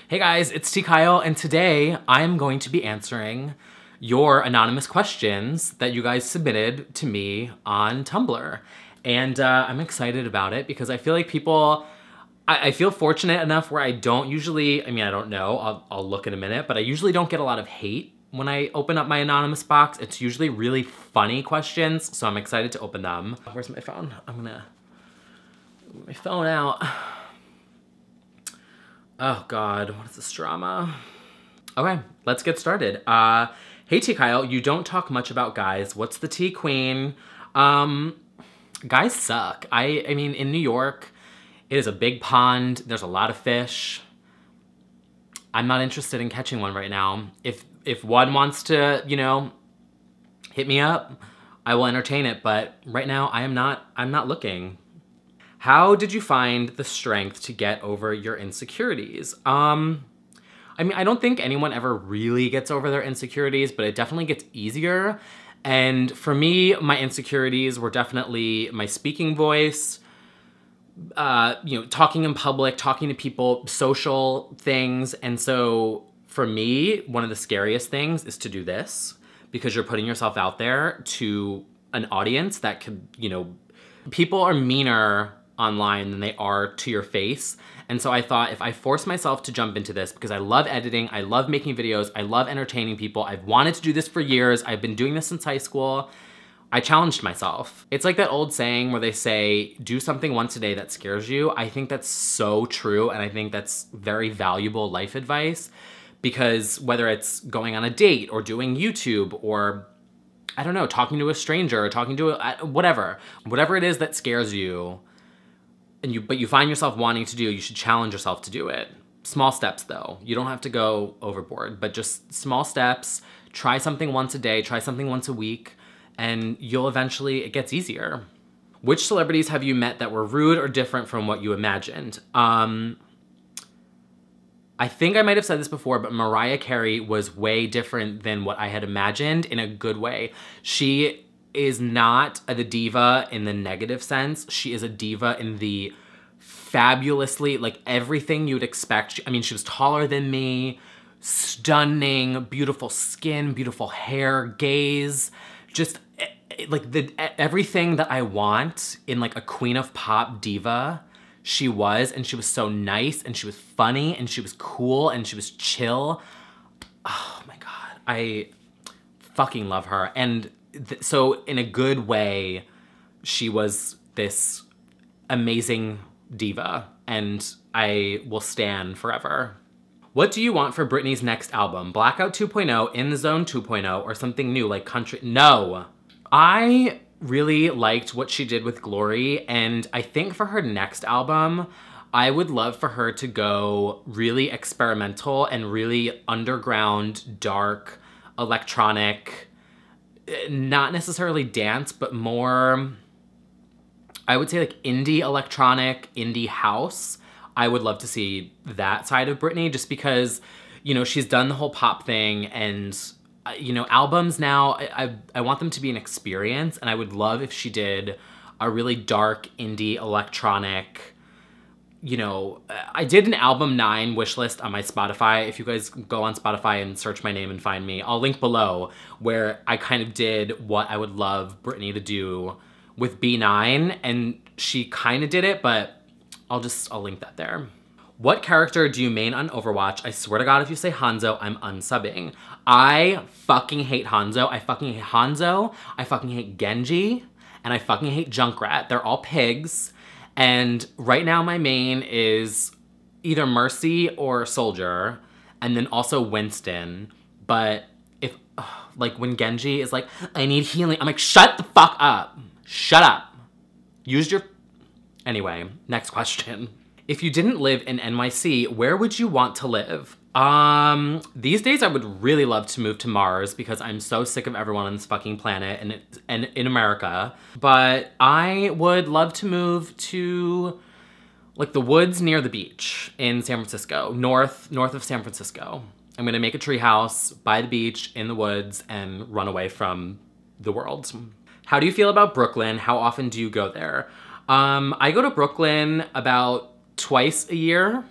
Hey guys, it's T. Kyle, and today I'm going to be answering your anonymous questions that you guys submitted to me on Tumblr. And I'm excited about it because I feel like I feel fortunate enough where I don't usually, I don't know, I'll look in a minute, but I usually don't get a lot of hate when I open up my anonymous box. It's usually really funny questions, so I'm excited to open them. Where's my phone? I'm gonna get my phone out. Oh God, what is this drama? Okay, let's get started. Hey T. Kyle, you don't talk much about guys. What's the tea, queen? Guys suck. I mean, in New York, it is a big pond. There's a lot of fish. I'm not interested in catching one right now. If one wants to, you know, hit me up, I will entertain it. But right now, I'm not looking. How did you find the strength to get over your insecurities? I mean, I don't think anyone ever really gets over their insecurities, but it definitely gets easier. And for me, my insecurities were definitely my speaking voice, you know, talking in public, talking to people, social things. And so for me, one of the scariest things is to do this because you're putting yourself out there to an audience that could, you know, people are meaner online than they are to your face. And so I thought if I force myself to jump into this, because I love editing, I love making videos, I love entertaining people, I've wanted to do this for years, I've been doing this since high school, I challenged myself. It's like that old saying where they say, do something once a day that scares you. I think that's so true, and I think that's very valuable life advice, because whether it's going on a date or doing YouTube or, I don't know, talking to a stranger or talking to whatever it is that scares you, but you find yourself wanting to do, you should challenge yourself to do it. Small steps though. You don't have to go overboard, but just small steps. Try something once a day, try something once a week, and it gets easier. Which celebrities have you met that were rude or different from what you imagined? I think I might have said this before, but Mariah Carey was way different than what I had imagined in a good way. She is not the diva in the negative sense. She is a diva in the fabulously, like everything you'd expect. I mean, she was taller than me, stunning, beautiful skin, beautiful hair, gaze, just like everything that I want in like a queen of pop diva. She was, and she was so nice, and she was funny, and she was cool, and she was chill. Oh my God, I fucking love her. And so in a good way, she was this amazing diva, and I will stand forever. What do you want for Britney's next album? Blackout 2.0, In the Zone 2.0, or something new like country? No. I really liked what she did with Glory, and I think for her next album, I would love for her to go really experimental and really underground, dark, electronic, not necessarily dance, but more, I would say like indie electronic, indie house. I would love to see that side of Britney just because, you know, she's done the whole pop thing, and, you know, albums now, I want them to be an experience, and I would love if she did a really dark indie electronic, you know, I did an album 9 wish list on my Spotify. If you guys go on Spotify and search my name and find me, I'll link below, where I kind of did what I would love Britney to do with B9, and she kind of did it, but I'll link that there. What character do you main on Overwatch? I swear to God, if you say Hanzo, I'm unsubbing. I fucking hate Hanzo. I fucking hate Hanzo. I fucking hate Genji, and I fucking hate Junkrat. They're all pigs. And right now my main is either Mercy or Soldier, and then also Winston. But like when Genji is like, I need healing, I'm like, shut the fuck up. Shut up. Anyway, next question. If you didn't live in NYC, where would you want to live? These days I would really love to move to Mars because I'm so sick of everyone on this fucking planet and in America. But I would love to move to like the woods near the beach in San Francisco, north of San Francisco. I'm gonna make a tree house by the beach in the woods and run away from the world. How do you feel about Brooklyn? How often do you go there? I go to Brooklyn about twice a year.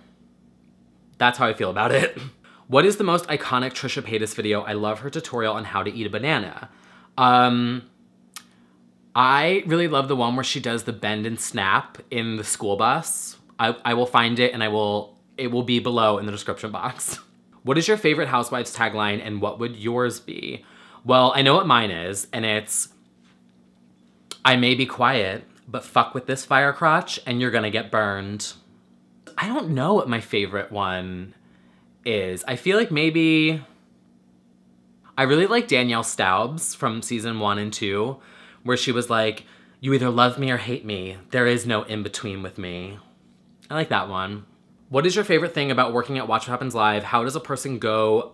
That's how I feel about it. What is the most iconic Trisha Paytas video? I love her tutorial on how to eat a banana. I really love the one where she does the bend and snap in the school bus. I will find it and it will be below in the description box. What is your favorite Housewives tagline and what would yours be? Well, I know what mine is, and it's, I may be quiet, but fuck with this fire crotch and you're gonna get burned. I don't know what my favorite one is. I feel like maybe, I really like Danielle Staub's from season 1 and 2, where she was like, you either love me or hate me. There is no in-between with me. I like that one. What is your favorite thing about working at Watch What Happens Live? How does a person go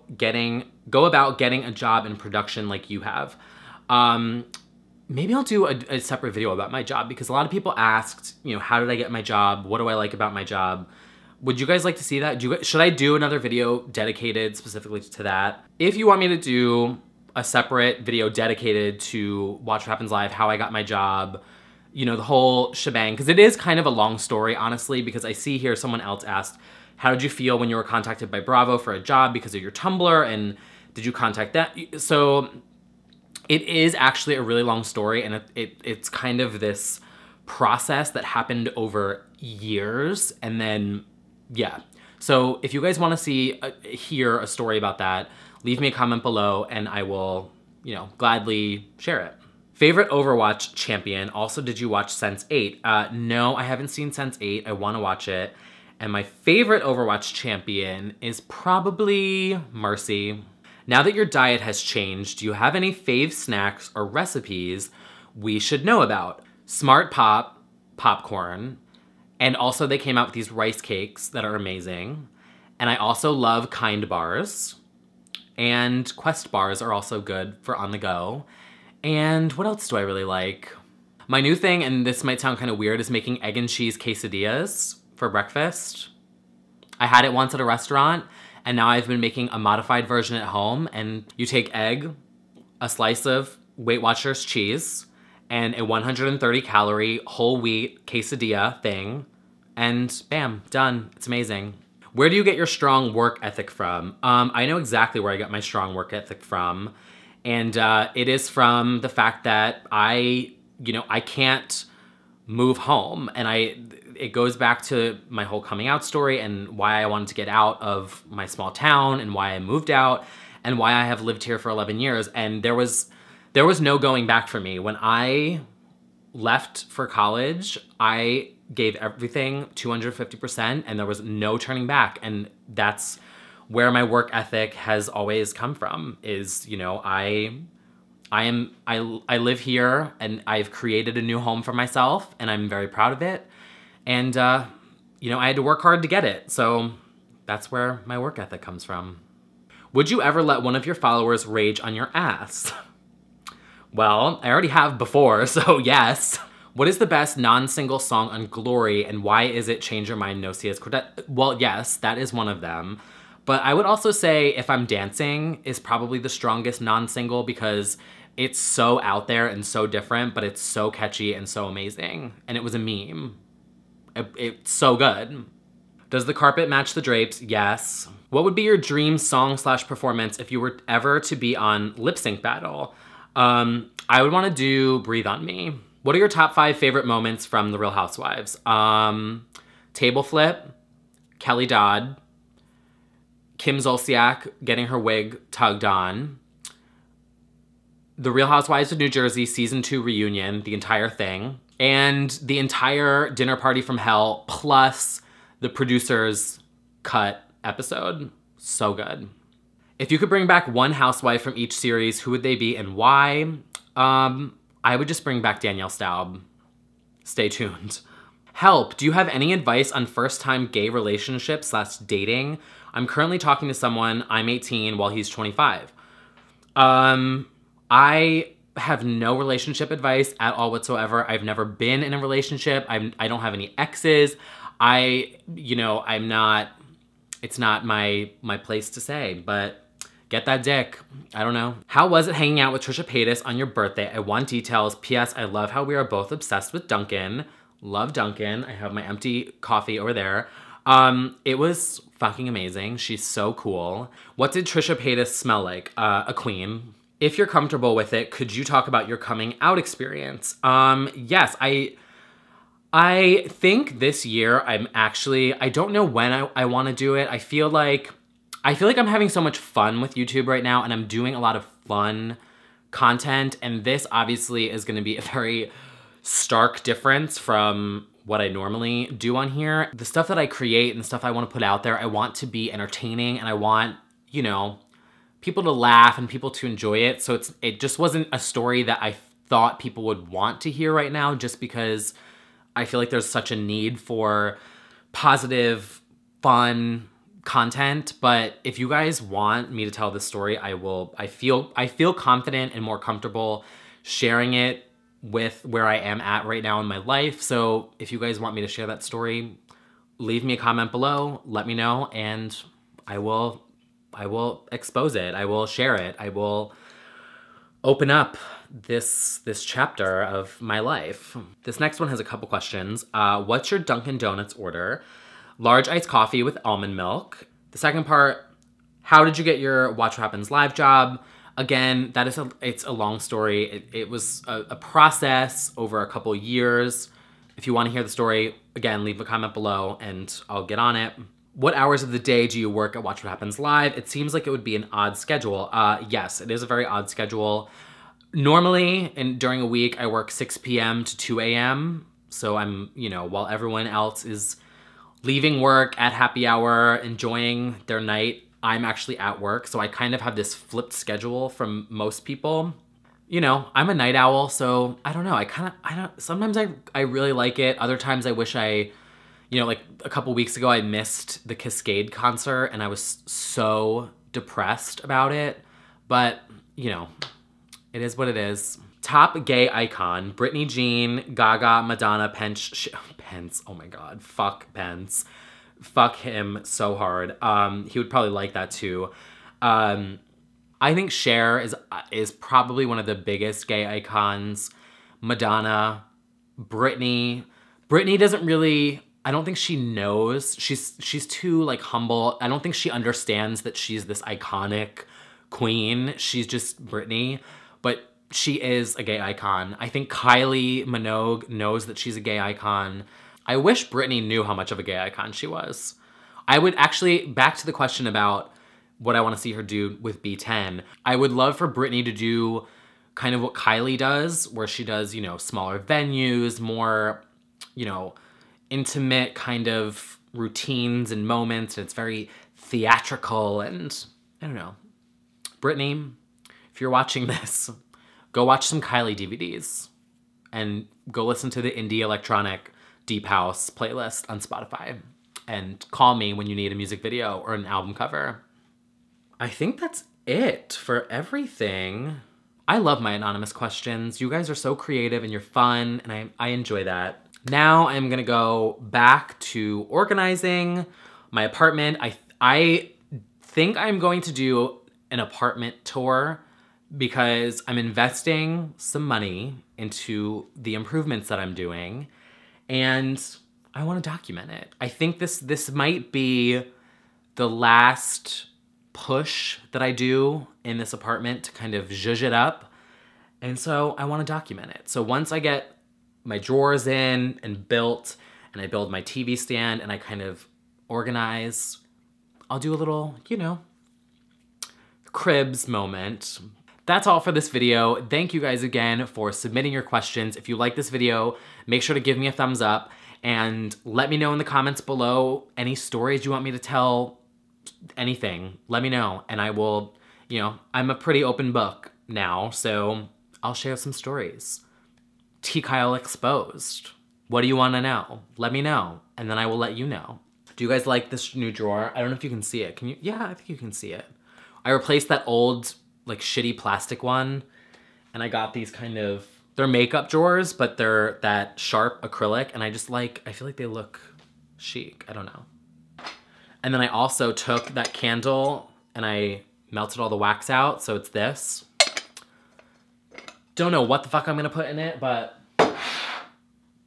about getting a job in production like you have? Maybe I'll do a separate video about my job because a lot of people asked, you know, how did I get my job? What do I like about my job? Would you guys like to see that? Should I do another video dedicated specifically to that? If you want me to do a separate video dedicated to Watch What Happens Live, how I got my job, you know, the whole shebang, because it is kind of a long story, honestly, because I see here someone else asked, how did you feel when you were contacted by Bravo for a job because of your Tumblr, and did you contact that? So it is actually a really long story, and it's kind of this process that happened over years, and then, yeah. So if you guys want to hear a story about that, leave me a comment below, and I will, you know, gladly share it. Favorite Overwatch champion. Also, did you watch Sense8? No, I haven't seen Sense8. I want to watch it. And my favorite Overwatch champion is probably Mercy. Now that your diet has changed, do you have any fave snacks or recipes we should know about? Smart Pop popcorn. And also they came out with these rice cakes that are amazing. And I also love Kind bars. And Quest bars are also good for on the go. And what else do I really like? My new thing, and this might sound kind of weird, is making egg and cheese quesadillas for breakfast. I had it once at a restaurant, and now I've been making a modified version at home. And you take egg, a slice of Weight Watchers cheese, and a 130 calorie whole wheat quesadilla thing, and bam, done. It's amazing. Where do you get your strong work ethic from? I know exactly where I get my strong work ethic from. And it is from the fact that I can't move home. And it goes back to my whole coming out story and why I wanted to get out of my small town and why I moved out and why I have lived here for 11 years. And there was no going back for me. When I left for college, I gave everything 250% and there was no turning back. And that's where my work ethic has always come from, is, you know, I live here and I've created a new home for myself and I'm very proud of it. And, you know, I had to work hard to get it. So that's where my work ethic comes from. Would you ever let one of your followers rage on your ass? Well, I already have before, so yes. What is the best non-single song on Glory and why is it Change Your Mind, No CS Quartet? Well, yes, that is one of them. But I would also say If I'm Dancing is probably the strongest non-single because it's so out there and so different, but it's so catchy and so amazing. And it was a meme. It's so good. Does the carpet match the drapes? Yes. What would be your dream song/performance if you were ever to be on Lip Sync Battle? I would want to do Breathe on Me. What are your top 5 favorite moments from The Real Housewives? Table flip, Kelly Dodd, Kim Zolciak getting her wig tugged on, The Real Housewives of New Jersey Season 2 reunion, the entire thing, and the entire Dinner Party from Hell plus the producer's cut episode. So good. If you could bring back one housewife from each series, who would they be and why? I would just bring back Danielle Staub. Stay tuned. Help, do you have any advice on first-time gay relationship/dating? I'm currently talking to someone, I'm 18 while he's 25. I have no relationship advice at all whatsoever. I've never been in a relationship. I don't have any exes. It's not my place to say, but get that dick. I don't know. How was it hanging out with Trisha Paytas on your birthday? I want details. P.S. I love how we are both obsessed with Dunkin'. Love Dunkin'. I have my empty coffee over there. It was fucking amazing. She's so cool. What did Trisha Paytas smell like? A queen. If you're comfortable with it, could you talk about your coming out experience? Yes, I think this year I don't know when I want to do it. I feel like I'm having so much fun with YouTube right now, and I'm doing a lot of fun content, and this obviously is going to be a very stark difference from what I normally do on here. The stuff that I create and the stuff I want to put out there, I want to be entertaining, and I want, you know, people to laugh and people to enjoy it. So it just wasn't a story that I thought people would want to hear right now, just because I feel like there's such a need for positive, fun content. But if you guys want me to tell this story, I will. I feel confident and more comfortable sharing it with where I am at right now in my life. So if you guys want me to share that story, leave me a comment below, let me know, and I will expose it. I will share it. I will open up this chapter of my life. This next one has a couple questions. What's your Dunkin' Donuts order? Large iced coffee with almond milk. The second part, how did you get your Watch What Happens live job? Again, it's a long story. It was a process over a couple years. If you want to hear the story, again, leave a comment below and I'll get on it. What hours of the day do you work at Watch What Happens Live? It seems like it would be an odd schedule. Yes, it is a very odd schedule. Normally, during a week, I work 6 p.m. to 2 a.m. So I'm, while everyone else is leaving work at happy hour, enjoying their night, I'm actually at work. So I kind of have this flipped schedule from most people. I'm a night owl, so I don't know. Sometimes I really like it. Other times I wish like a couple weeks ago, I missed the Cascade concert and I was so depressed about it. But, it is what it is. Top gay icon: Britney Jean, Gaga, Madonna, Pence. Oh my God, fuck Pence. Fuck him so hard. He would probably like that too. I think Cher is probably one of the biggest gay icons. Madonna, Britney. Britney doesn't really, I don't think she knows. She's too like humble. I don't think she understands that she's this iconic queen. She's just Britney, but she is a gay icon. I think Kylie Minogue knows that she's a gay icon. I wish Britney knew how much of a gay icon she was. I would actually, back to the question about what I want to see her do with B10, I would love for Britney to do kind of what Kylie does, where she does, smaller venues, more, intimate kind of routines and moments, and it's very theatrical, and I don't know. Britney, if you're watching this, go watch some Kylie DVDs and go listen to the indie electronic Deep House playlist on Spotify, and call me when you need a music video or an album cover. I think that's it for everything. I love my anonymous questions. You guys are so creative and you're fun, and I enjoy that. Now I'm gonna go back to organizing my apartment. I think I'm going to do an apartment tour because I'm investing some money into the improvements that I'm doing, and I want to document it. I think this might be the last push that I do in this apartment to kind of zhuzh it up, and so I want to document it. So once I get my drawers in and built, and I build my TV stand, and I kind of organize, I'll do a little, cribs moment. That's all for this video. Thank you guys again for submitting your questions. If you like this video, make sure to give me a thumbs up and let me know in the comments below any stories you want me to tell, anything. Let me know, and I will, I'm a pretty open book now, so I'll share some stories. T. Kyle Exposed. What do you want to know? Let me know, and then I will let you know. Do you guys like this new drawer? I don't know if you can see it. Can you? Yeah, I think you can see it. I replaced that old, like, shitty plastic one, and I got these kind of, they're makeup drawers, but they're that sharp acrylic, and I feel like they look chic. I don't know. And then I also took that candle and I melted all the wax out, so it's this. Don't know what the fuck I'm gonna put in it, but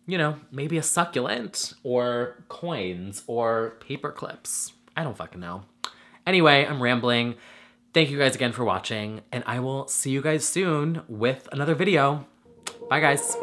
you know, maybe a succulent or coins or paper clips. I don't fucking know. Anyway, I'm rambling. Thank you guys again for watching, and I will see you guys soon with another video. Bye, guys.